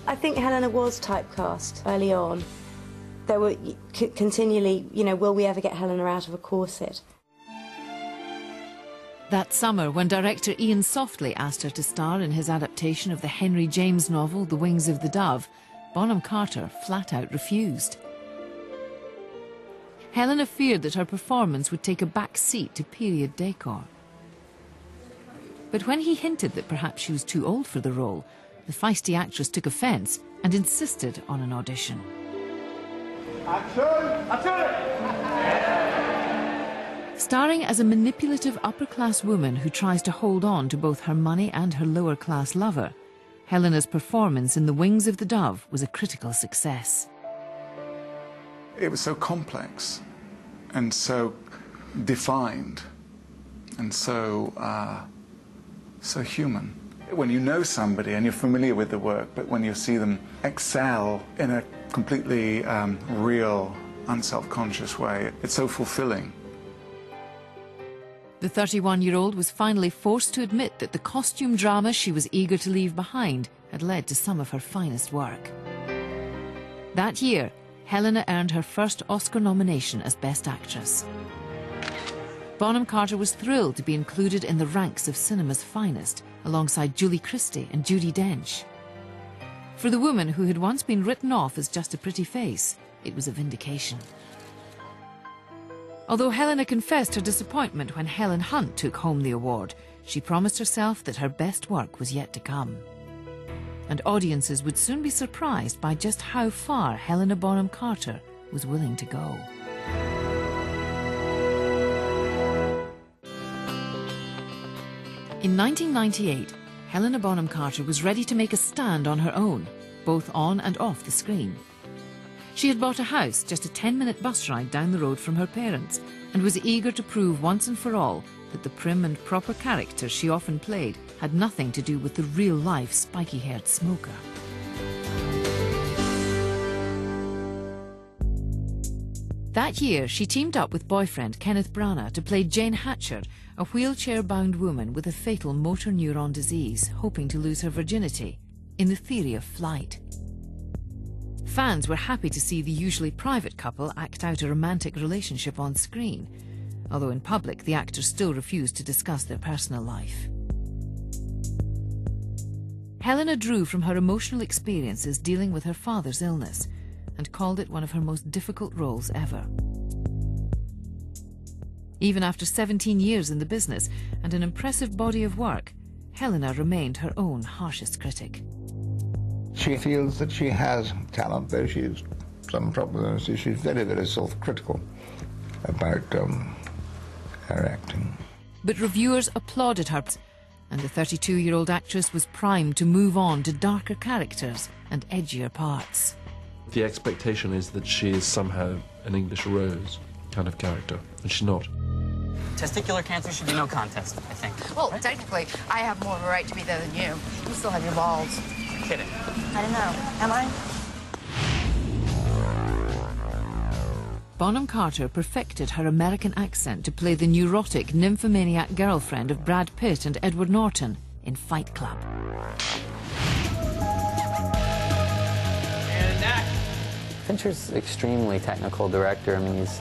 I think Helena was typecast early on. There were continually, you know, will we ever get Helena out of a corset? That summer, when director Ian Softly asked her to star in his adaptation of the Henry James novel The Wings of the Dove, Bonham Carter flat out refused. Helena feared that her performance would take a back seat to period decor. But when he hinted that perhaps she was too old for the role, the feisty actress took offence and insisted on an audition. Action! Starring as a manipulative upper-class woman who tries to hold on to both her money and her lower-class lover, Helena's performance in The Wings of the Dove was a critical success. It was so complex and so defined and so human. When you know somebody and you're familiar with the work, but when you see them excel in a completely real, unself-conscious way, it's so fulfilling. The 31-year-old was finally forced to admit that the costume drama she was eager to leave behind had led to some of her finest work. That year, Helena earned her first Oscar nomination as Best Actress. Bonham Carter was thrilled to be included in the ranks of cinema's finest, alongside Julie Christie and Judi Dench. For the woman who had once been written off as just a pretty face, it was a vindication. Although Helena confessed her disappointment when Helen Hunt took home the award, she promised herself that her best work was yet to come. And audiences would soon be surprised by just how far Helena Bonham Carter was willing to go. In 1998, Helena Bonham Carter was ready to make a stand on her own, both on and off the screen. She had bought a house just a 10-minute bus ride down the road from her parents and was eager to prove once and for all that the prim and proper character she often played had nothing to do with the real-life spiky-haired smoker. That year, she teamed up with boyfriend Kenneth Branagh to play Jane Hatcher, a wheelchair-bound woman with a fatal motor neuron disease, hoping to lose her virginity, in The Theory of Flight. Fans were happy to see the usually private couple act out a romantic relationship on screen, although in public the actors still refused to discuss their personal life. Helena drew from her emotional experiences dealing with her father's illness and called it one of her most difficult roles ever. Even after 17 years in the business and an impressive body of work, Helena remained her own harshest critic. She feels that she has talent, though she has some problems. She's very, very self-critical about her acting. But reviewers applauded her, and the 32-year-old actress was primed to move on to darker characters and edgier parts. The expectation is that she is somehow an English Rose kind of character, and she's not. Testicular cancer should be no contest, I think. Well, technically, I have more of a right to be there than you. You still have your balls. Kidding. I don't know. Am I? Bonham Carter perfected her American accent to play the neurotic, nymphomaniac girlfriend of Brad Pitt and Edward Norton in Fight Club. Fincher's extremely technical director. I mean, he's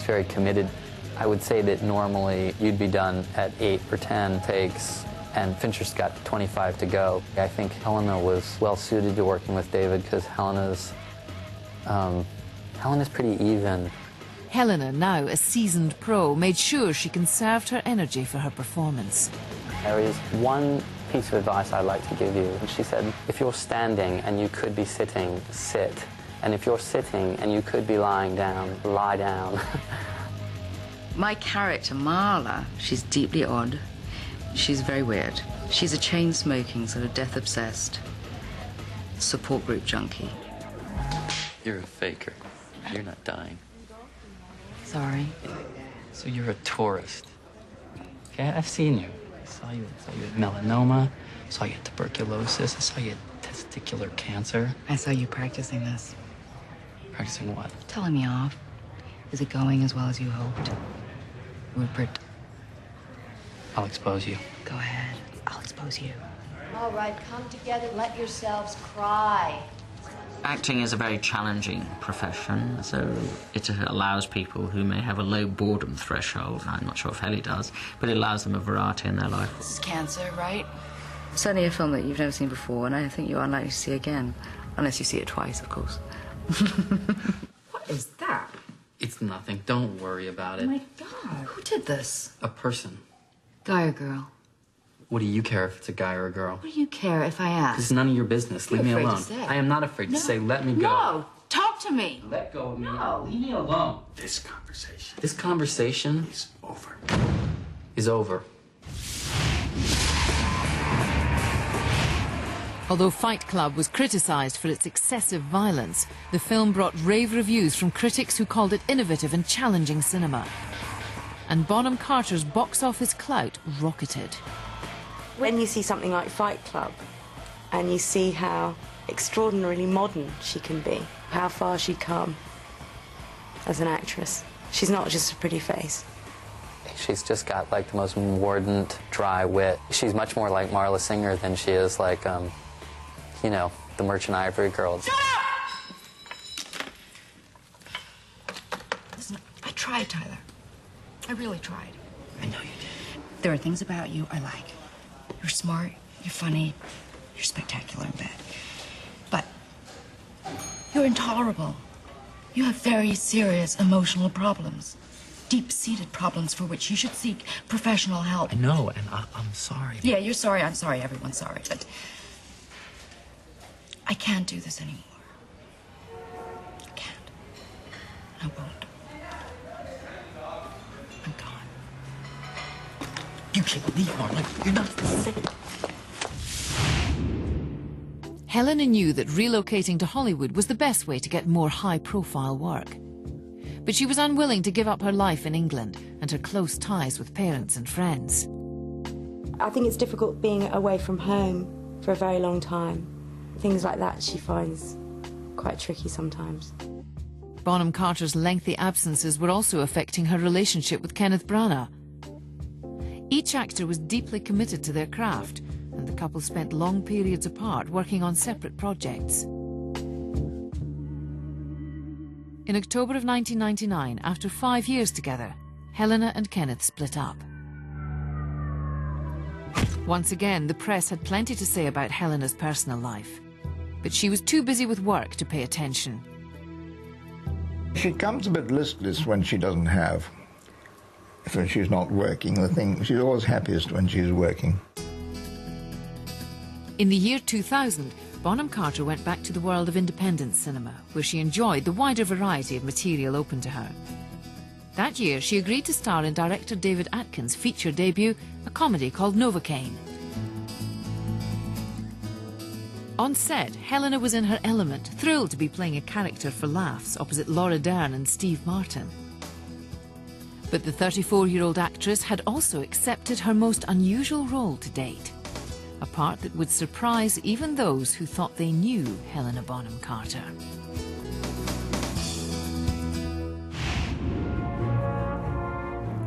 very committed. I would say that normally you'd be done at 8 or 10 takes, and Fincher's got 25 to go. I think Helena was well suited to working with David because Helena's pretty even. Helena, now a seasoned pro, made sure she conserved her energy for her performance. There is one piece of advice I'd like to give you. And she said, if you're standing and you could be sitting, sit. And if you're sitting and you could be lying down, lie down. My character, Marla, she's deeply odd. She's very weird. She's a chain-smoking, sort of death-obsessed support group junkie. You're a faker. You're not dying. Sorry. So you're a tourist. Okay, I've seen you. I saw you with melanoma, I saw you with tuberculosis, I saw you with testicular cancer. I saw you practicing this. Practicing what? Telling me off. Is it going as well as you hoped? Rupert. I'll expose you. Go ahead. I'll expose you. All right, come together, let yourselves cry. Acting is a very challenging profession, so it allows people who may have a low boredom threshold, I'm not sure if Helly does, but it allows them a variety in their life. This is Cancer, right? Certainly a film that you've never seen before, and I think you're unlikely to see again. Unless you see it twice, of course. What is that? It's nothing. Don't worry about it. Oh my God, who did this? A person. Guy or girl? What do you care if it's a guy or a girl? What do you care if I ask? It's none of your business. Leave me You're afraid alone. to say. I am not afraid to say, let me go. No, talk to me. Let go of me. No. Leave me alone. This conversation. This conversation is over. Is over. Although Fight Club was criticised for its excessive violence, the film brought rave reviews from critics who called it innovative and challenging cinema. And Bonham Carter's box office clout rocketed. When you see something like Fight Club and you see how extraordinarily modern she can be, how far she'd come as an actress, she's not just a pretty face. She's just got like the most mordant, dry wit. She's much more like Marla Singer than she is like, you know, the Merchant Ivory Girls. Shut up! Listen, I tried, Tyler. I really tried. I know you did. There are things about you I like. You're smart, you're funny, you're spectacular in bed. But you're intolerable. You have very serious emotional problems. Deep-seated problems for which you should seek professional help. I know, and I'm sorry. Yeah, you're sorry, I'm sorry, everyone's sorry, but I can't do this anymore. I can't. I won't. I'm gone. You can't leave, Marla. You're not safe. Helena knew that relocating to Hollywood was the best way to get more high-profile work. But she was unwilling to give up her life in England and her close ties with parents and friends. I think it's difficult being away from home for a very long time. Things like that she finds quite tricky sometimes. Bonham Carter's lengthy absences were also affecting her relationship with Kenneth Branagh. Each actor was deeply committed to their craft, and the couple spent long periods apart working on separate projects. In October of 1999, after 5 years together, Helena and Kenneth split up. Once again, the press had plenty to say about Helena's personal life, but she was too busy with work to pay attention. She comes a bit listless when she doesn't have, when she's not working. The thing, she's always happiest when she's working. In the year 2000, Bonham Carter went back to the world of independent cinema, where she enjoyed the wider variety of material open to her. That year, she agreed to star in director David Atkins' feature debut, a comedy called Novocaine. On set, Helena was in her element, thrilled to be playing a character for laughs opposite Laura Dern and Steve Martin. But the 34-year-old actress had also accepted her most unusual role to date, a part that would surprise even those who thought they knew Helena Bonham Carter.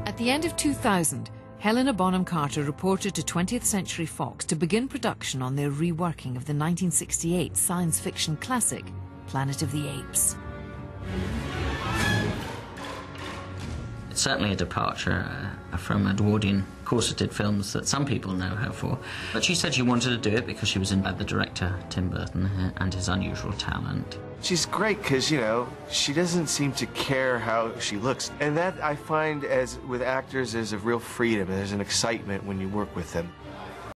At the end of 2000, Helena Bonham Carter reported to 20th Century Fox to begin production on their reworking of the 1968 science fiction classic, Planet of the Apes. It's certainly a departure from Edwardian corseted films that some people know her for. But she said she wanted to do it because she was in the director, Tim Burton, and his unusual talent. She's great because, you know, she doesn't seem to care how she looks. And that I find, as with actors, there's a real freedom. There's an excitement when you work with them.